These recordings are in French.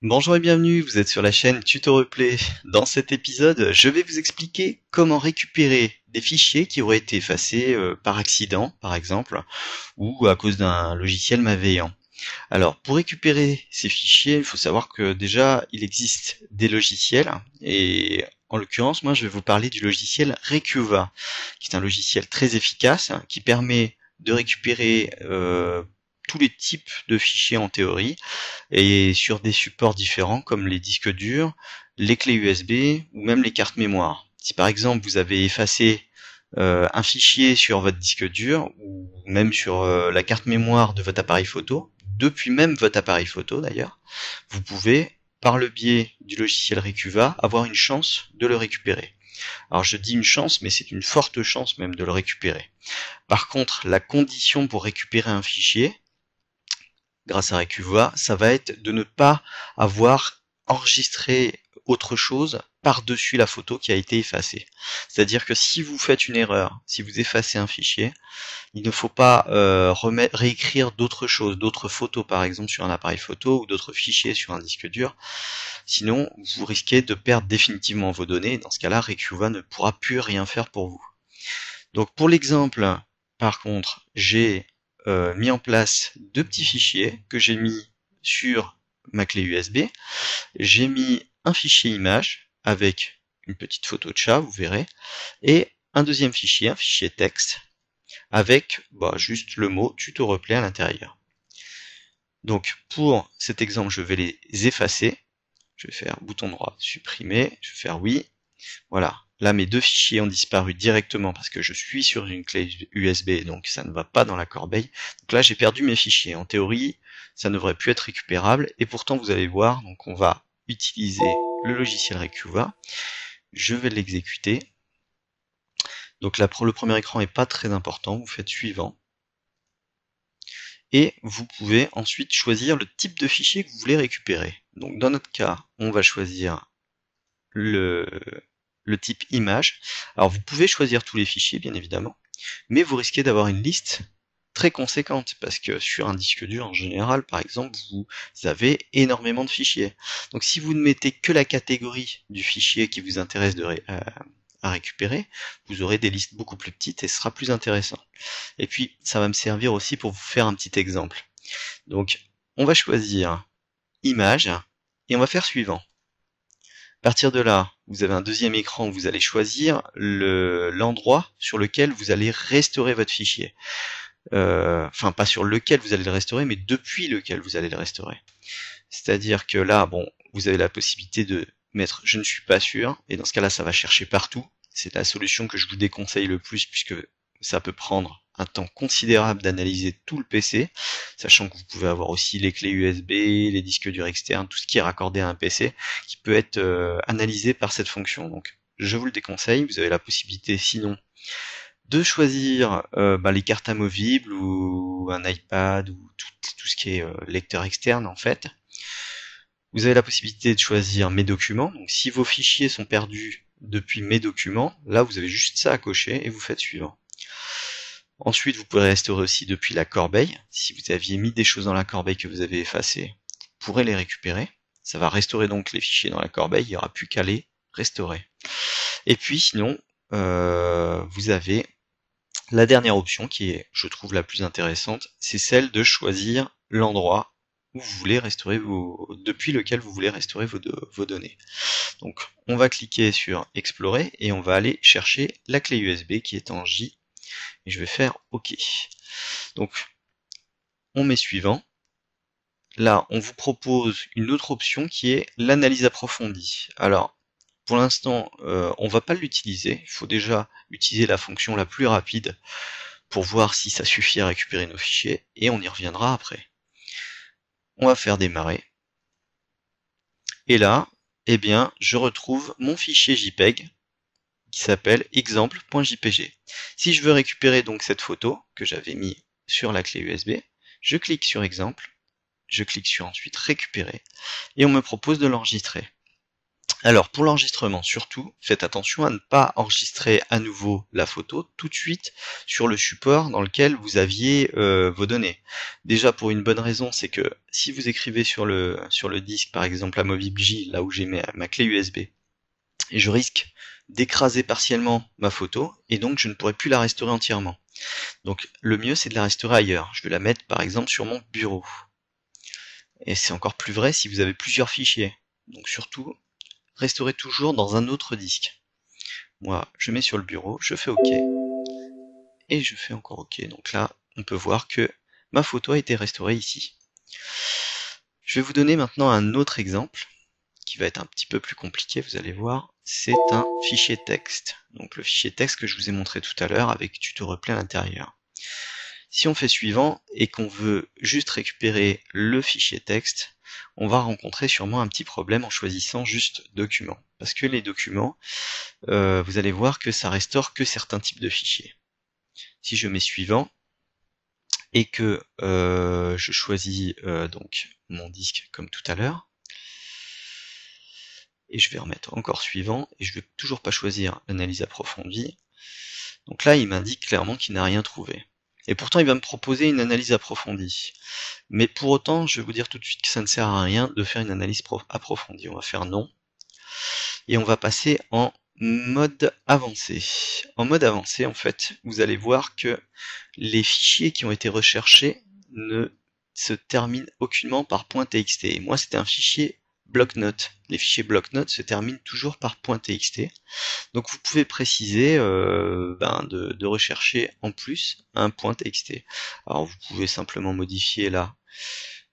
Bonjour et bienvenue, vous êtes sur la chaîne Tuto Replay. Dans cet épisode, je vais vous expliquer comment récupérer des fichiers qui auraient été effacés par accident, par exemple, ou à cause d'un logiciel malveillant. Alors, pour récupérer ces fichiers, il faut savoir que déjà, il existe des logiciels, et en l'occurrence, moi, je vais vous parler du logiciel Recuva, qui est un logiciel très efficace, qui permet de récupérer tous les types de fichiers en théorie, et sur des supports différents comme les disques durs, les clés USB ou même les cartes mémoire. Si par exemple vous avez effacé un fichier sur votre disque dur ou même sur la carte mémoire de votre appareil photo, depuis même votre appareil photo d'ailleurs, vous pouvez, par le biais du logiciel Recuva, avoir une chance de le récupérer. Alors je dis une chance, mais c'est une forte chance même de le récupérer. Par contre, la condition pour récupérer un fichier, grâce à Recuva, ça va être de ne pas avoir enregistré autre chose par-dessus la photo qui a été effacée. C'est-à-dire que si vous faites une erreur, si vous effacez un fichier, il ne faut pas réécrire d'autres choses, d'autres photos par exemple sur un appareil photo ou d'autres fichiers sur un disque dur. Sinon, vous risquez de perdre définitivement vos données. Dans ce cas-là, Recuva ne pourra plus rien faire pour vous. Donc pour l'exemple, par contre, j'ai mis en place deux petits fichiers que j'ai mis sur ma clé USB. J'ai mis un fichier image avec une petite photo de chat, vous verrez, et un deuxième fichier, un fichier texte, avec juste le mot tuto replay à l'intérieur. Donc pour cet exemple, je vais les effacer. Je vais faire bouton droit, supprimer, je vais faire oui. Voilà, là mes deux fichiers ont disparu directement parce que je suis sur une clé USB, donc ça ne va pas dans la corbeille. Donc là j'ai perdu mes fichiers. En théorie, ça ne devrait plus être récupérable, et pourtant vous allez voir, donc on va utiliser le logiciel Recuva. Je vais l'exécuter. Donc là, le premier écran n'est pas très important, vous faites suivant. Et vous pouvez ensuite choisir le type de fichier que vous voulez récupérer. Donc dans notre cas, on va choisir le type image. Alors vous pouvez choisir tous les fichiers bien évidemment, mais vous risquez d'avoir une liste très conséquente parce que sur un disque dur en général par exemple vous avez énormément de fichiers. Donc si vous ne mettez que la catégorie du fichier qui vous intéresse à récupérer, vous aurez des listes beaucoup plus petites et ce sera plus intéressant. Et puis ça va me servir aussi pour vous faire un petit exemple. Donc on va choisir image et on va faire suivant. À partir de là, vous avez un deuxième écran où vous allez choisir l'endroit sur lequel vous allez restaurer votre fichier. Enfin, pas sur lequel vous allez le restaurer, mais depuis lequel vous allez le restaurer. C'est-à-dire que là, bon, vous avez la possibilité de mettre je ne suis pas sûr, et dans ce cas-là, ça va chercher partout. C'est la solution que je vous déconseille le plus, puisque ça peut prendre un temps considérable d'analyser tout le PC, sachant que vous pouvez avoir aussi les clés USB, les disques durs externes, tout ce qui est raccordé à un PC, qui peut être analysé par cette fonction. Donc je vous le déconseille, vous avez la possibilité sinon de choisir les cartes amovibles ou un iPad ou tout ce qui est lecteur externe en fait. Vous avez la possibilité de choisir mes documents, donc si vos fichiers sont perdus depuis mes documents, là vous avez juste ça à cocher et vous faites suivant. Ensuite, vous pourrez restaurer aussi depuis la corbeille. Si vous aviez mis des choses dans la corbeille que vous avez effacées, vous pourrez les récupérer. Ça va restaurer donc les fichiers dans la corbeille, il n'y aura plus qu'à les restaurer. Et puis sinon, vous avez la dernière option qui est, je trouve, la plus intéressante, c'est celle de choisir l'endroit où vous voulez restaurer depuis lequel vous voulez restaurer vos données. Donc, on va cliquer sur Explorer et on va aller chercher la clé USB qui est en J. Et je vais faire OK. Donc, on met suivant. Là, on vous propose une autre option qui est l'analyse approfondie. Alors, pour l'instant, on va pas l'utiliser. Il faut déjà utiliser la fonction la plus rapide pour voir si ça suffit à récupérer nos fichiers, et on y reviendra après. On va faire démarrer. Et là, eh bien, je retrouve mon fichier JPEG qui s'appelle exemple.jpg. Si je veux récupérer donc cette photo que j'avais mis sur la clé USB, je clique sur exemple, je clique sur ensuite récupérer, et on me propose de l'enregistrer. Alors pour l'enregistrement, surtout, faites attention à ne pas enregistrer à nouveau la photo tout de suite sur le support dans lequel vous aviez vos données. Déjà pour une bonne raison, c'est que si vous écrivez sur le disque, par exemple Amovible J, là où j'ai ma clé USB, et je risque d'écraser partiellement ma photo, et donc je ne pourrai plus la restaurer entièrement. Donc le mieux c'est de la restaurer ailleurs. Je vais la mettre par exemple sur mon bureau. Et c'est encore plus vrai si vous avez plusieurs fichiers. Donc surtout, restaurez toujours dans un autre disque. Moi, je mets sur le bureau, je fais OK, et je fais encore OK. Donc là, on peut voir que ma photo a été restaurée ici. Je vais vous donner maintenant un autre exemple, qui va être un petit peu plus compliqué, vous allez voir. C'est un fichier texte. Donc le fichier texte que je vous ai montré tout à l'heure avec tuto replay à l'intérieur. Si on fait suivant et qu'on veut juste récupérer le fichier texte, on va rencontrer sûrement un petit problème en choisissant juste document. Parce que les documents, vous allez voir que ça restaure que certains types de fichiers. Si je mets suivant et que je choisis donc mon disque comme tout à l'heure, et je vais remettre encore suivant, et je vais toujours pas choisir l'analyse approfondie, donc là il m'indique clairement qu'il n'a rien trouvé. Et pourtant il va me proposer une analyse approfondie. Mais pour autant, je vais vous dire tout de suite que ça ne sert à rien de faire une analyse approfondie. On va faire non. Et on va passer en mode avancé. En mode avancé, en fait, vous allez voir que les fichiers qui ont été recherchés ne se terminent aucunement par .txt. Et moi, c'était un fichier bloc-notes. Les fichiers bloc-notes se terminent toujours par .txt. Donc vous pouvez préciser de rechercher en plus un .txt. Alors vous pouvez simplement modifier là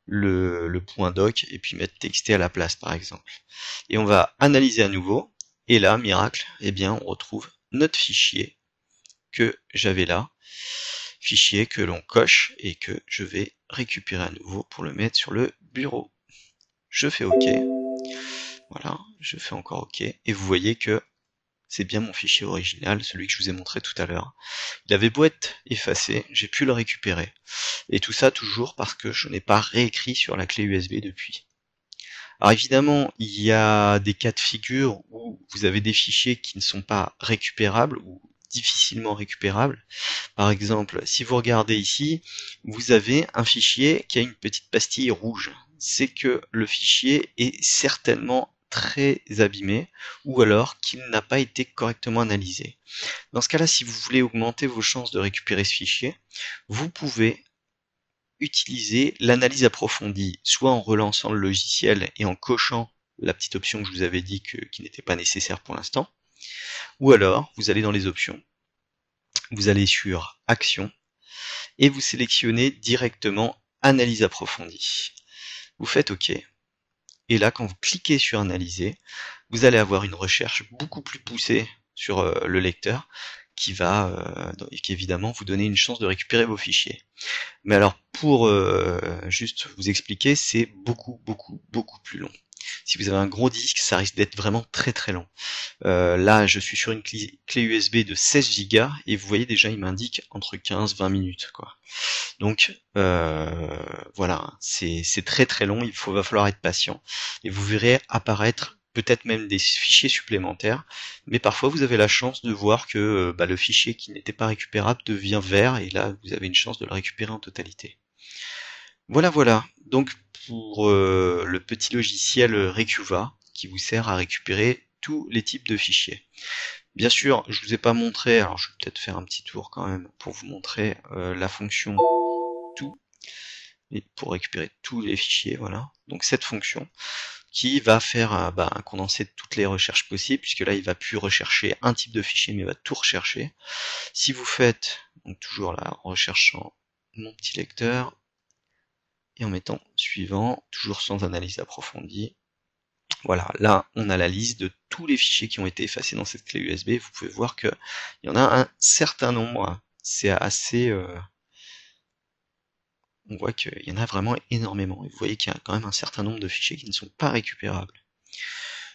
le point doc et puis mettre txt à la place par exemple. Et on va analyser à nouveau, et là, miracle, eh bien on retrouve notre fichier que j'avais là, fichier que l'on coche et que je vais récupérer à nouveau pour le mettre sur le bureau. Je fais OK, voilà, je fais encore OK, et vous voyez que c'est bien mon fichier original, celui que je vous ai montré tout à l'heure. Il avait beau être effacé, j'ai pu le récupérer. Et tout ça toujours parce que je n'ai pas réécrit sur la clé USB depuis. Alors évidemment, il y a des cas de figure où vous avez des fichiers qui ne sont pas récupérables ou difficilement récupérables. Par exemple, si vous regardez ici, vous avez un fichier qui a une petite pastille rouge. C'est que le fichier est certainement très abîmé ou alors qu'il n'a pas été correctement analysé. Dans ce cas-là, si vous voulez augmenter vos chances de récupérer ce fichier, vous pouvez utiliser l'analyse approfondie, soit en relançant le logiciel et en cochant la petite option que je vous avais dit qui n'était pas nécessaire pour l'instant, ou alors vous allez dans les options, vous allez sur Action, et vous sélectionnez directement Analyse approfondie. Vous faites OK. Et là, quand vous cliquez sur Analyser, vous allez avoir une recherche beaucoup plus poussée sur le lecteur qui va évidemment vous donner une chance de récupérer vos fichiers. Mais alors, pour juste vous expliquer, c'est beaucoup plus long. Si vous avez un gros disque, ça risque d'être vraiment très très long. Là, je suis sur une clé USB de 16 Go et vous voyez déjà, il m'indique entre 15-20 minutes, quoi. Donc voilà, c'est très très long, va falloir être patient. Et vous verrez apparaître peut-être même des fichiers supplémentaires, mais parfois vous avez la chance de voir que le fichier qui n'était pas récupérable devient vert, et là vous avez une chance de le récupérer en totalité. Voilà, donc pour le petit logiciel Recuva, qui vous sert à récupérer tous les types de fichiers. Bien sûr, je vous ai pas montré, alors je vais peut-être faire un petit tour quand même pour vous montrer la fonction tout, et pour récupérer tous les fichiers, voilà. Donc cette fonction qui va faire un condensé de toutes les recherches possibles, puisque là il va plus rechercher un type de fichier, mais il va tout rechercher. Si vous faites, donc toujours là, en recherchant mon petit lecteur, et en mettant suivant, toujours sans analyse approfondie, voilà, là on a la liste de tous les fichiers qui ont été effacés dans cette clé USB. Vous pouvez voir qu'il y en a un certain nombre, c'est assez... on voit qu'il y en a vraiment énormément, et vous voyez qu'il y a quand même un certain nombre de fichiers qui ne sont pas récupérables.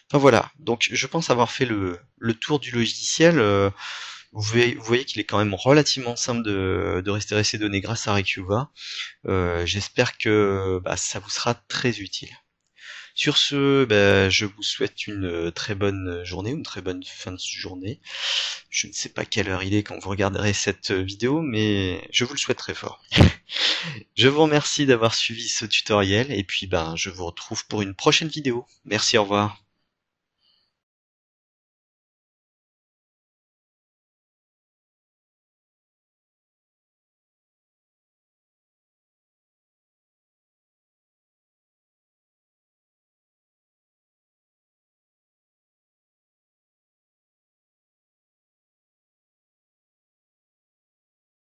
Enfin voilà, donc je pense avoir fait le tour du logiciel. Vous voyez qu'il est quand même relativement simple de restaurer ces données grâce à Recuva. J'espère que ça vous sera très utile. Sur ce, bah, je vous souhaite une très bonne journée, une très bonne fin de journée. Je ne sais pas quelle heure il est quand vous regarderez cette vidéo, mais je vous le souhaite très fort. Je vous remercie d'avoir suivi ce tutoriel et puis ben je vous retrouve pour une prochaine vidéo. Merci, au revoir.